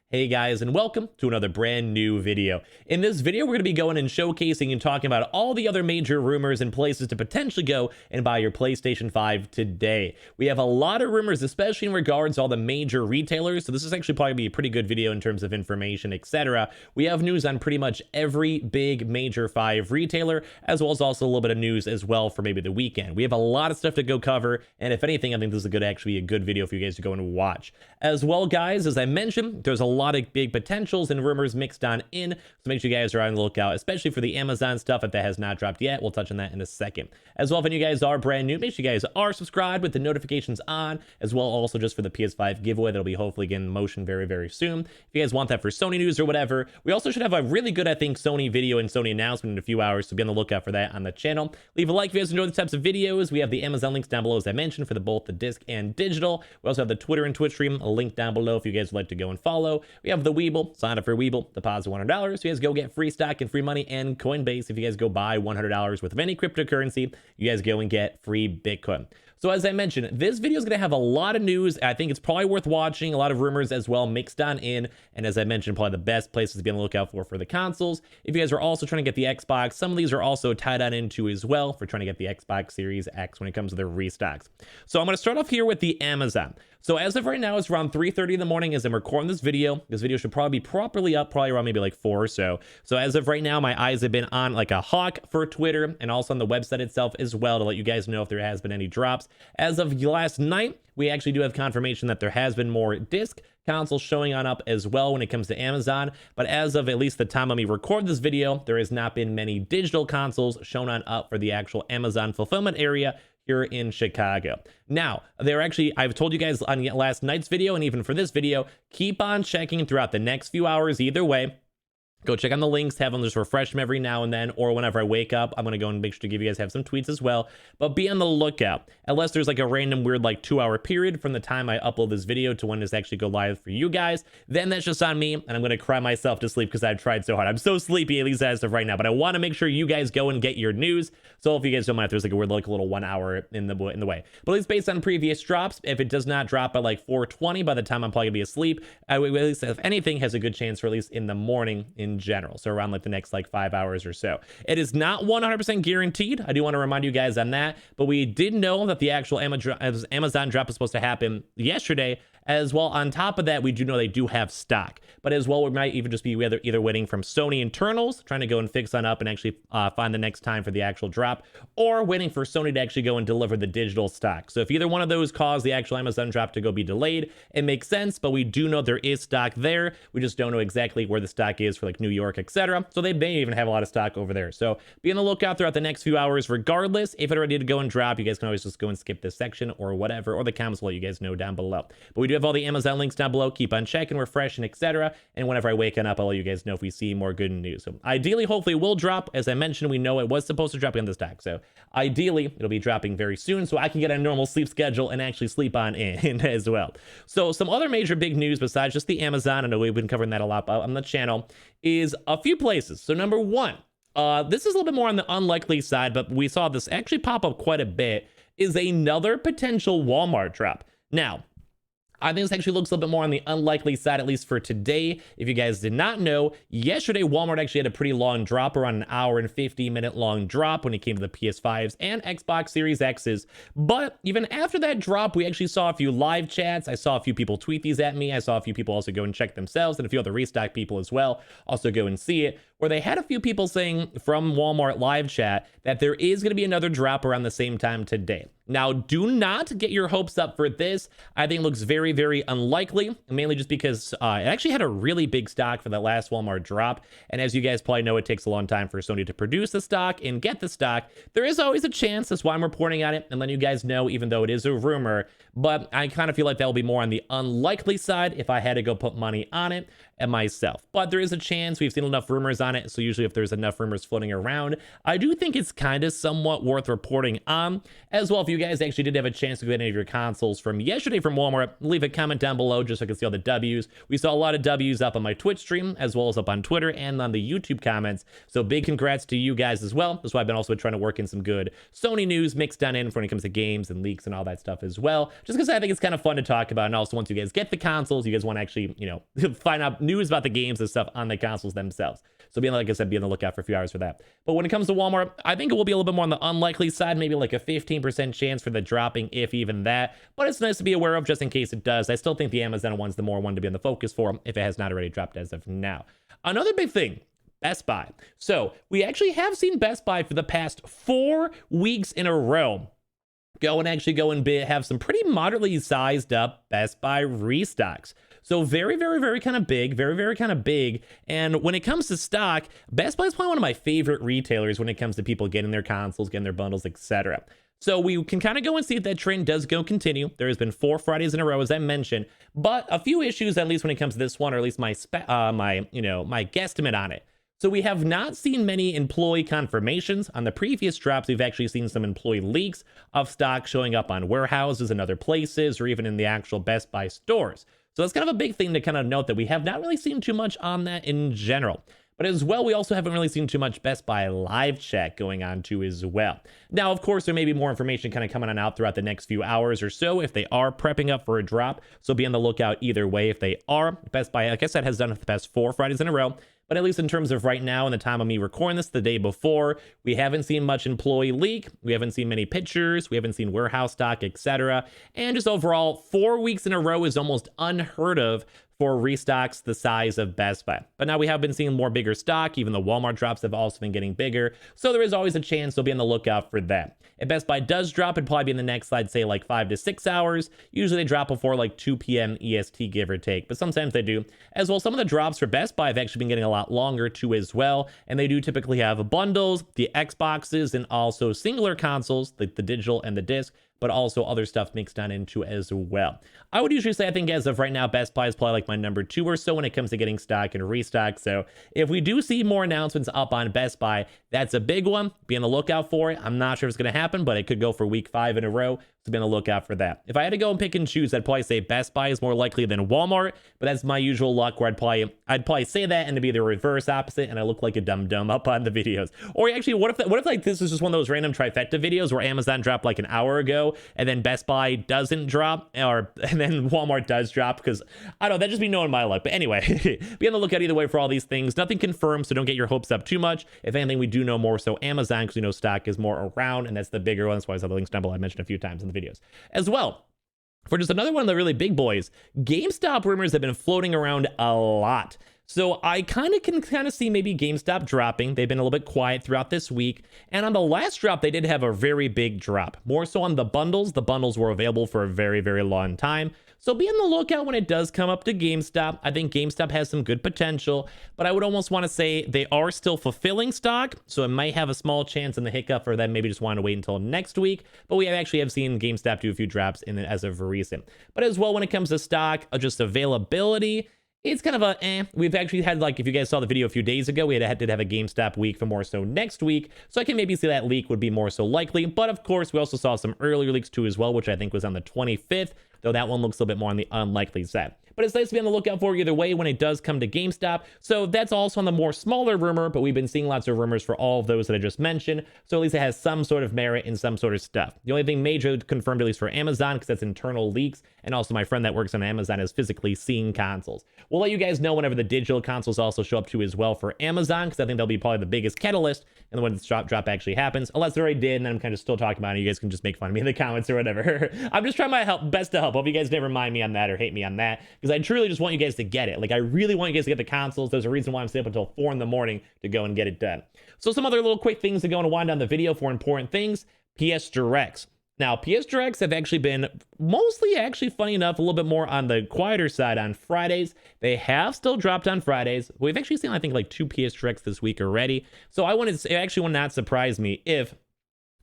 Hey guys, and welcome to another brand new video. In this video, we're going to be going and showcasing and talking about all the other major rumors and places to potentially go and buy your PlayStation 5 today. We have a lot of rumors, especially in regards to all the major retailers, so this is actually probably be a pretty good video in terms of information, etc. We have news on pretty much every big major 5 retailer, as well as also a little bit of news as well for maybe the weekend. We have a lot of stuff to go cover, and if anything, I think this is actually a good video for you guys to go and watch. As well, guys, as I mentioned, there's a lot of big potentials and rumors mixed on in, so make sure you guys are on the lookout, especially for the Amazon stuff if that has not dropped yet. We'll touch on that in a second. As well, if any of you guys are brand new, make sure you guys are subscribed with the notifications on, as well also just for the PS5 giveaway that'll be hopefully getting in motion very, very soon. If you guys want that for Sony news or whatever, we also should have a really good, I think, Sony video and Sony announcement in a few hours, so be on the lookout for that on the channel. Leave a like if you guys enjoy these types of videos. We have the Amazon links down below, as I mentioned, for both the disc and digital. We also have the Twitter and Twitch stream, a link down below if you guys would like to go and follow. We have the Weeble, sign up for Weeble, deposit $100. You guys go get free stock and free money, and Coinbase, if you guys go buy $100 worth of any cryptocurrency, you guys go and get free Bitcoin. So as I mentioned, this video is going to have a lot of news. I think it's probably worth watching, a lot of rumors as well mixed on in, and as I mentioned, probably the best places to be on the lookout for the consoles. If you guys are also trying to get the Xbox, some of these are also tied on into as well for trying to get the Xbox Series X when it comes to their restocks. So I'm going to start off here with the Amazon. So as of right now, it's around 3:30 in the morning as I'm recording this video. This video should probably be properly up, probably around maybe like 4 or so. So as of right now, my eyes have been on like a hawk for Twitter and also on the website itself as well to let you guys know if there has been any drops. As of last night, we actually do have confirmation that there has been more disc consoles showing on up as well when it comes to Amazon, but as of at least the time when we record this video, there has not been many digital consoles shown on up for the actual Amazon fulfillment area here in Chicago. Now, I've told you guys on last night's video and even for this video, keep on checking throughout the next few hours either way. Go check on the links, have them just refresh them every now and then, or whenever I wake up, I'm going to go and make sure to give you guys have some tweets as well. But be on the lookout, unless there's like a random weird like 2-hour period from the time I upload this video to when it's actually go live for you guys. Then that's just on me, and I'm going to cry myself to sleep because I've tried so hard. I'm so sleepy, at least as of right now, but I want to make sure you guys go and get your news. So if you guys don't mind if there's like a weird like a little 1 hour in the way. But at least based on previous drops, if it does not drop by like 4:20 by the time I'm probably going to be asleep, I would at least, if anything, has a good chance for at least in the morning in general, so around like the next like 5 hours or so. It is not 100% guaranteed. I do want to remind you guys on that, but we did know that the actual Amazon drop is supposed to happen yesterday. As well, on top of that, we do know they do have stock, but as well, we might even just be either waiting from Sony internals, trying to go and fix on up and actually find the next time for the actual drop, or waiting for Sony to actually go and deliver the digital stock. So if either one of those cause the actual Amazon drop to go be delayed, it makes sense, but we do know there is stock there. We just don't know exactly where the stock is for like New York, etc. So they may even have a lot of stock over there. So be on the lookout throughout the next few hours. Regardless, if it's ready to go and drop, you guys can always just go and skip this section or whatever, or the comments will let you guys know down below. But we do have all the Amazon links down below. Keep on checking, refreshing, etc. And whenever I wake up, I'll let you guys know if we see more good news. So ideally, hopefully it will drop. As I mentioned, we know it was supposed to drop on the stock. So ideally, it'll be dropping very soon so I can get a normal sleep schedule and actually sleep on in as well. So some other major big news besides just the Amazon, I know we've been covering that a lot on the channel, is a few places. So number one, this is a little bit more on the unlikely side, but we saw this actually pop up quite a bit, is another potential Walmart drop. Now, I think this actually looks a little bit more on the unlikely side, at least for today. If you guys did not know, yesterday Walmart actually had a pretty long drop, around an hour and 50-minute long drop when it came to the PS5s and Xbox Series X's. But even after that drop, we actually saw a few live chats. I saw a few people tweet these at me. I saw a few people also go and check themselves, and a few other Restock people as well also go and see it, where they had a few people saying from Walmart live chat that there is going to be another drop around the same time today. Now, do not get your hopes up for this. I think it looks very, very unlikely, mainly just because it actually had a really big stock for that last Walmart drop. And as you guys probably know, it takes a long time for Sony to produce the stock and get the stock. There is always a chance. That's why I'm reporting on it and letting you guys know, even though it is a rumor. But I kind of feel like that will be more on the unlikely side if I had to go put money on it and myself. But there is a chance. We've seen enough rumors on it. So usually if there's enough rumors floating around, I do think it's kind of somewhat worth reporting on. As well, if you guys actually did have a chance to get any of your consoles from yesterday from Walmart, leave a comment down below just so I can see all the W's. We saw a lot of W's up on my Twitch stream, as well as up on Twitter and on the YouTube comments. So big congrats to you guys as well. That's why I've been also trying to work in some good Sony news mixed on in when it comes to games and leaks and all that stuff as well. Just because I think it's kind of fun to talk about. And also once you guys get the consoles, you guys want to actually, you know, find out news about the games and stuff on the consoles themselves. So like I said, be on the lookout for a few hours for that. But when it comes to Walmart, I think it will be a little bit more on the unlikely side, maybe like a 15% chance for the dropping, if even that. But it's nice to be aware of just in case it does. I still think the Amazon one's the more one to be on the focus for if it has not already dropped as of now. Another big thing, Best Buy. So we actually have seen Best Buy for the past 4 weeks in a row go and have some pretty moderately sized up Best Buy restocks. So very kind of big, very kind of big. And when it comes to stock, Best Buy is probably one of my favorite retailers when it comes to people getting their consoles, getting their bundles, etc. So we can kind of go and see if that trend does go continue. There has been 4 Fridays in a row, as I mentioned, but a few issues, at least when it comes to this one, or at least my guesstimate on it. So we have not seen many employee confirmations. On the previous drops, we've actually seen some employee leaks of stock showing up on warehouses and other places, or even in the actual Best Buy stores. So that's kind of a big thing to kind of note, that we have not really seen too much on that in general. But as well, we also haven't really seen too much Best Buy live chat going on too as well. Now, of course, there may be more information kind of coming on out throughout the next few hours or so if they are prepping up for a drop. So be on the lookout either way if they are. Best Buy, like I said, has done it the past 4 Fridays in a row. But at least in terms of right now and the time of me recording this the day before, we haven't seen much employee leak. We haven't seen many pictures. We haven't seen warehouse stock, etc. And just overall, 4 weeks in a row is almost unheard of for restocks the size of Best Buy. But now we have been seeing more bigger stock. Even the Walmart drops have also been getting bigger. So there is always a chance, so be on the lookout for that. If Best Buy does drop, it'd probably be in the next, I'd say, like 5 to 6 hours. Usually they drop before like 2 p.m. EST, give or take. But sometimes they do. As well, some of the drops for Best Buy have actually been getting a lot longer too as well. And they do typically have bundles, the Xboxes, and also singular consoles, like the digital and the disc, but also other stuff mixed on into as well. I would usually say, I think as of right now, Best Buy is probably like my number 2 or so when it comes to getting stock and restock. So if we do see more announcements up on Best Buy, that's a big one. Be on the lookout for it. I'm not sure if it's going to happen, but it could go for week 5 in a row. So be on the lookout for that. If I had to go and pick and choose, I'd probably say Best Buy is more likely than Walmart, but that's my usual luck where I'd probably say that and to be the reverse opposite, and I look like a dum-dum up on the videos. Or actually, what if like this is just one of those random trifecta videos where Amazon dropped like an hour ago and then Best Buy doesn't drop, and then Walmart does drop? Because I don't know, that'd just be knowing my luck. But anyway, be on the lookout either way for all these things. Nothing confirmed, so don't get your hopes up too much. If anything, we do know more so Amazon, because we know stock is more around, and that's the bigger one. That's why I saw the links down below. I mentioned a few times in the videos as well. For just another one of the really big boys, GameStop rumors have been floating around a lot. So I can see maybe GameStop dropping. They've been a little bit quiet throughout this week. And on the last drop, they did have a very big drop. More so on the bundles. The bundles were available for a very long time. So be on the lookout when it does come up to GameStop. I think GameStop has some good potential, but I would almost want to say they are still fulfilling stock. So it might have a small chance in the hiccup for them maybe just want to wait until next week. But we actually have seen GameStop do a few drops in it as of recent. But as well, when it comes to stock, just availability, it's kind of a We've actually had, like, if you guys saw the video a few days ago, we did have a GameStop week for more so next week. So I can maybe see that leak would be more so likely. But of course, we also saw some earlier leaks too as well, which I think was on the 25th, though that one looks a little bit more on the unlikely side. But it's nice to be on the lookout for either way when it does come to GameStop. So that's also on the more smaller rumor, but we've been seeing lots of rumors for all of those that I just mentioned. So at least it has some sort of merit in some sort of stuff. The only thing major confirmed, at least for Amazon, because that's internal leaks, and also my friend that works on Amazon is physically seeing consoles. We'll let you guys know whenever the digital consoles also show up too as well for Amazon, because I think they'll be probably the biggest catalyst and when the drop actually happens. Unless they already did, and I'm kind of still talking about it, you guys can just make fun of me in the comments or whatever. I'm just trying my best to help. Hope you guys never mind me on that or hate me on that, because I truly just want you guys to get it. Like, I really want you guys to get the consoles. There's a reason why I'm staying up until 4 in the morning to go and get it done. So some other little quick things to go and wind down the video for important things. PS Directs. Now, PS Directs have actually been mostly, actually, funny enough, a little bit more on the quieter side on Fridays. They have still dropped on Fridays. We've actually seen, I think, like 2 PS Directs this week already. So it actually would not surprise me if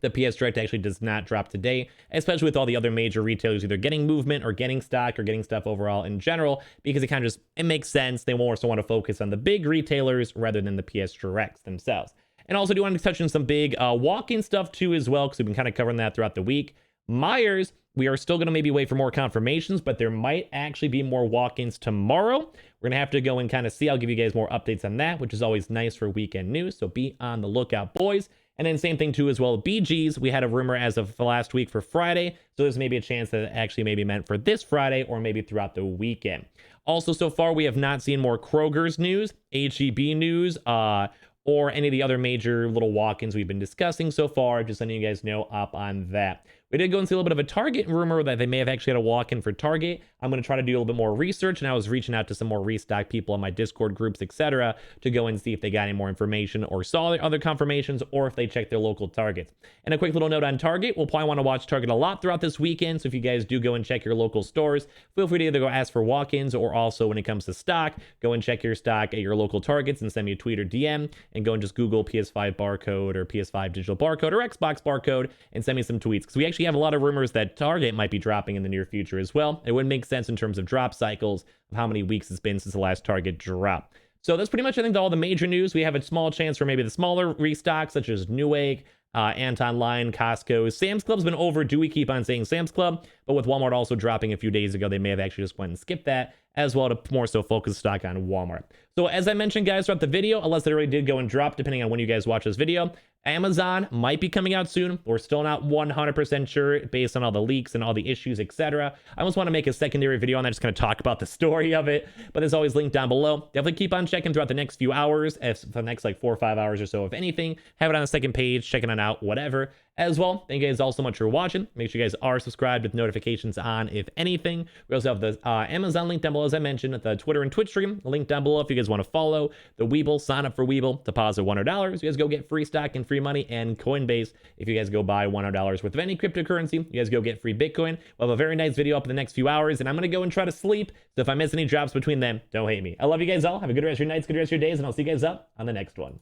The PS Direct actually does not drop today, especially with all the other major retailers either getting movement or getting stock or getting stuff overall in general, because it kind of just, it makes sense. They more so want to focus on the big retailers rather than the PS Directs themselves. And also do want to touch on some big walk-in stuff too as well, because we've been kind of covering that throughout the week. Myers, we are still going to maybe wait for more confirmations, but there might actually be more walk-ins tomorrow. We're going to have to go and kind of see. I'll give you guys more updates on that, which is always nice for weekend news. So be on the lookout, boys. And then same thing too as well, BGs, we had a rumor as of last week for Friday, so there's maybe a chance that it actually maybe meant for this Friday or maybe throughout the weekend. Also, so far, we have not seen more Kroger's news, HEB news, or any of the other major little walk-ins we've been discussing so far. Just letting you guys know up on that. We did go and see a little bit of a Target rumor that they may have actually had a walk-in for Target. I'm going to try to do a little bit more research, and I was reaching out to some more Restock people on my Discord groups, etc., to go and see if they got any more information or saw other confirmations, or if they checked their local Targets. And a quick little note on Target, we'll probably want to watch Target a lot throughout this weekend, so if you guys do go and check your local stores, feel free to either go ask for walk-ins, or also when it comes to stock, go and check your stock at your local Targets and send me a tweet or DM, and go and just Google PS5 barcode or PS5 digital barcode or Xbox barcode and send me some tweets, because we actually have a lot of rumors that Target might be dropping in the near future as well. It wouldn't make sense in terms of drop cycles of how many weeks it's been since the last Target drop. So that's pretty much, I think, all the major news. We have a small chance for maybe the smaller restocks, such as Newegg, Anton Line, Costco. Sam's Club's been overdue. We keep on saying Sam's Club, but with Walmart also dropping a few days ago, they may have actually just went and skipped that, as well to more so focus stock on Walmart. So as I mentioned, guys, throughout the video, unless it already did go and drop, depending on when you guys watch this video, Amazon might be coming out soon. We're still not 100% sure based on all the leaks and all the issues, etc. I almost want to make a secondary video on that, just kind of talk about the story of it, but there's always linked down below. Definitely keep on checking throughout the next few hours, if the next like 4 or 5 hours or so, if anything. Have it on the second page, checking it out, whatever. As well, thank you guys all so much for watching. Make sure you guys are subscribed with notifications on, if anything. We also have the Amazon link down below, as I mentioned, the Twitter and Twitch stream link down below if you guys want to follow the Weeble. Sign up for Weeble, deposit $100. You guys go get free stock and free money, and Coinbase, if you guys go buy $100 worth of any cryptocurrency, you guys go get free Bitcoin. We'll have a very nice video up in the next few hours, and I'm going to go and try to sleep. So if I miss any drops between them, don't hate me. I love you guys all. Have a good rest of your nights, good rest of your days, and I'll see you guys up on the next one.